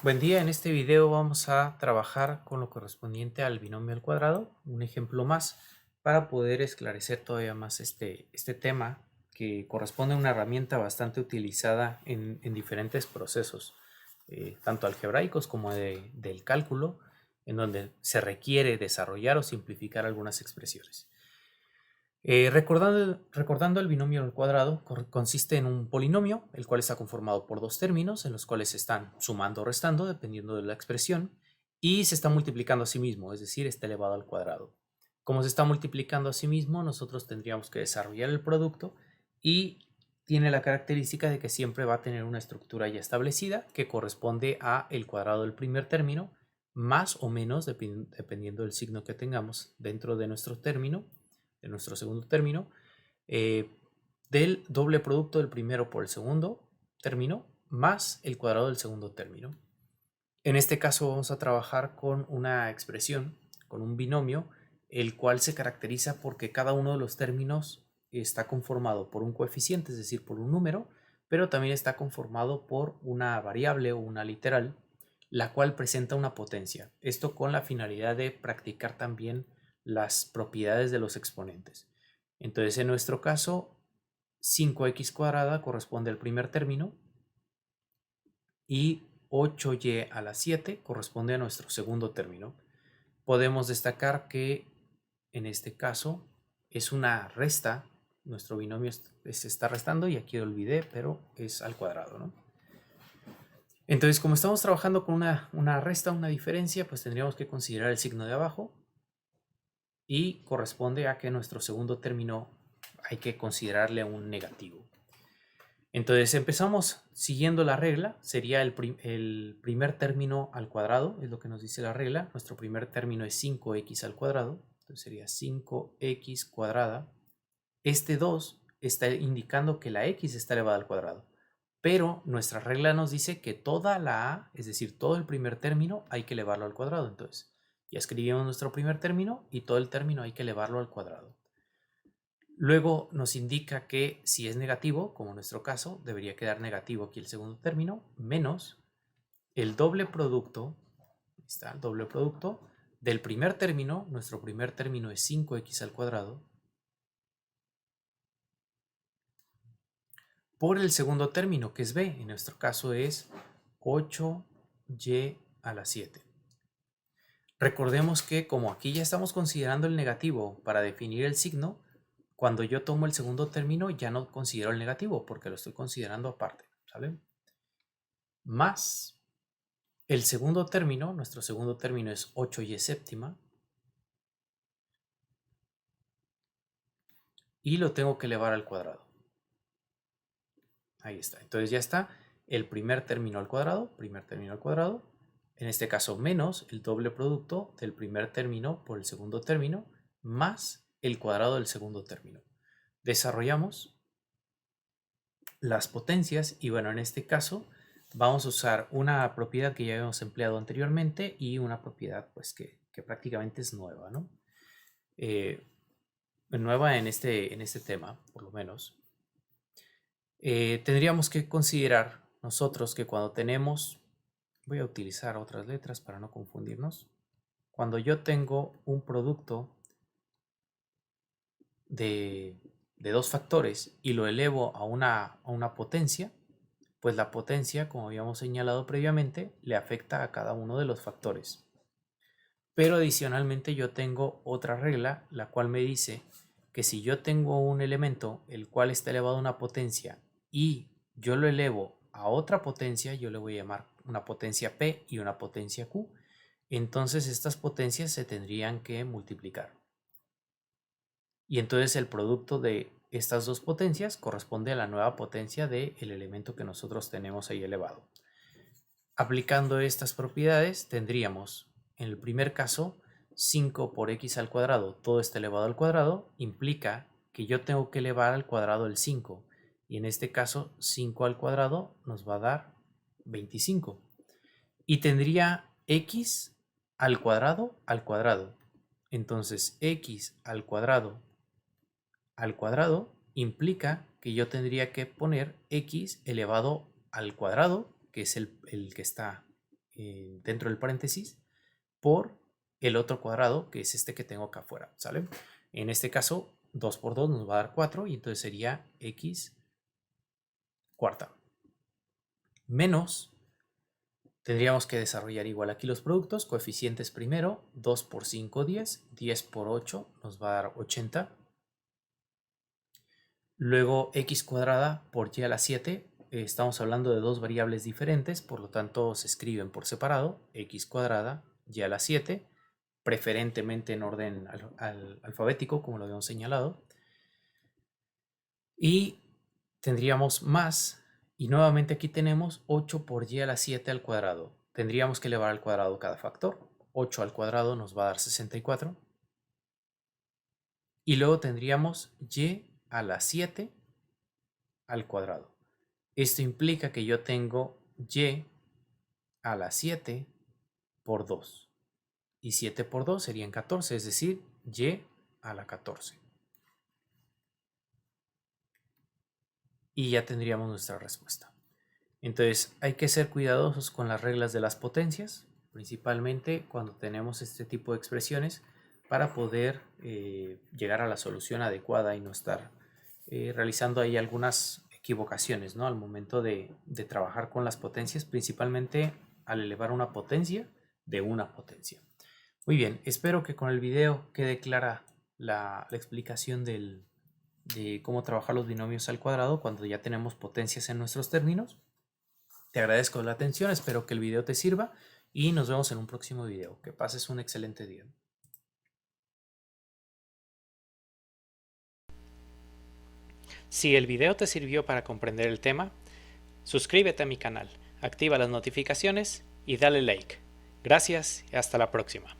Buen día, en este video vamos a trabajar con lo correspondiente al binomio al cuadrado, un ejemplo más para poder esclarecer todavía más este tema que corresponde a una herramienta bastante utilizada en diferentes procesos, tanto algebraicos como del cálculo, en donde se requiere desarrollar o simplificar algunas expresiones. Recordando el binomio al cuadrado, consiste en un polinomio, el cual está conformado por dos términos, en los cuales se están sumando o restando, dependiendo de la expresión, y se está multiplicando a sí mismo, es decir, está elevado al cuadrado. Como se está multiplicando a sí mismo, nosotros tendríamos que desarrollar el producto y tiene la característica de que siempre va a tener una estructura ya establecida que corresponde a el cuadrado del primer término, más o menos, dependiendo del signo que tengamos dentro de nuestro término, de nuestro segundo término, eh, del doble producto del primero por el segundo término más el cuadrado del segundo término. En este caso vamos a trabajar con una expresión, con un binomio, el cual se caracteriza porque cada uno de los términos está conformado por un coeficiente, es decir, por un número, pero también está conformado por una variable o una literal, la cual presenta una potencia. Esto con la finalidad de practicar también las propiedades de los exponentes. Entonces, en nuestro caso, 5x cuadrada corresponde al primer término y 8y a la 7 corresponde a nuestro segundo término. Podemos destacar que en este caso es una resta, nuestro binomio se está restando y aquí lo olvidé, pero es al cuadrado, ¿no? Entonces, como estamos trabajando con una resta, una diferencia, pues tendríamos que considerar el signo de abajo y corresponde a que nuestro segundo término hay que considerarle un negativo. Entonces empezamos siguiendo la regla, sería el primer término al cuadrado, es lo que nos dice la regla. Nuestro primer término es 5x al cuadrado, entonces sería 5x cuadrada. Este 2 está indicando que la x está elevada al cuadrado, pero nuestra regla nos dice que toda la a, es decir, todo el primer término, hay que elevarlo al cuadrado. Entonces ya escribimos nuestro primer término y todo el término hay que elevarlo al cuadrado. Luego nos indica que si es negativo, como en nuestro caso, debería quedar negativo aquí el segundo término, menos el doble producto, está el doble producto del primer término, nuestro primer término es 5x al cuadrado, por el segundo término, que es b, en nuestro caso es 8y a la 7. Recordemos que como aquí ya estamos considerando el negativo para definir el signo, cuando yo tomo el segundo término ya no considero el negativo porque lo estoy considerando aparte, ¿sale? Más el segundo término, nuestro segundo término es 8y séptima, y lo tengo que elevar al cuadrado. Ahí está, entonces ya está el primer término al cuadrado, en este caso menos el doble producto del primer término por el segundo término, más el cuadrado del segundo término. Desarrollamos las potencias y bueno, en este caso vamos a usar una propiedad que ya habíamos empleado anteriormente y una propiedad pues que prácticamente es nueva, ¿no? Nueva en este tema, por lo menos. Tendríamos que considerar nosotros que cuando tenemos, voy a utilizar otras letras para no confundirnos, cuando yo tengo un producto de, de dos factores y lo elevo a una potencia, pues la potencia, como habíamos señalado previamente, le afecta a cada uno de los factores. Pero adicionalmente yo tengo otra regla, la cual me dice que si yo tengo un elemento el cual está elevado a una potencia y yo lo elevo a otra potencia, yo le voy a llamar una potencia P y una potencia Q, entonces estas potencias se tendrían que multiplicar. Y entonces el producto de estas dos potencias corresponde a la nueva potencia del elemento que nosotros tenemos ahí elevado. Aplicando estas propiedades tendríamos, en el primer caso, 5 por x al cuadrado, todo está elevado al cuadrado, implica que yo tengo que elevar al cuadrado el 5. Y en este caso, 5 al cuadrado nos va a dar 25. Y tendría x al cuadrado al cuadrado. Entonces, x al cuadrado implica que yo tendría que poner x elevado al cuadrado, que es el que está dentro del paréntesis por el otro cuadrado, que es este que tengo acá afuera, ¿sale? En este caso, 2 por 2 nos va a dar 4 y entonces sería x cuarta. Menos, tendríamos que desarrollar igual aquí los productos, coeficientes primero, 2 por 5, 10, 10 por 8 nos va a dar 80. Luego x cuadrada por y a la 7, estamos hablando de dos variables diferentes, por lo tanto se escriben por separado, x cuadrada y a la 7, preferentemente en orden alfabético, como lo habíamos señalado. Y tendríamos más, y nuevamente aquí tenemos 8 por y a la 7 al cuadrado. Tendríamos que elevar al cuadrado cada factor. 8 al cuadrado nos va a dar 64. Y luego tendríamos y a la 7 al cuadrado. Esto implica que yo tengo y a la 7 por 2. Y 7 por 2 serían 14, es decir, y a la 14. Y ya tendríamos nuestra respuesta. Entonces hay que ser cuidadosos con las reglas de las potencias, principalmente cuando tenemos este tipo de expresiones, para poder llegar a la solución adecuada y no estar realizando ahí algunas equivocaciones, ¿no? Al momento de trabajar con las potencias, principalmente al elevar una potencia de una potencia. Muy bien, espero que con el video quede clara la explicación de cómo trabajar los binomios al cuadrado cuando ya tenemos potencias en nuestros términos. Te agradezco la atención, espero que el video te sirva y nos vemos en un próximo video. Que pases un excelente día. Si el video te sirvió para comprender el tema, suscríbete a mi canal, activa las notificaciones y dale like. Gracias y hasta la próxima.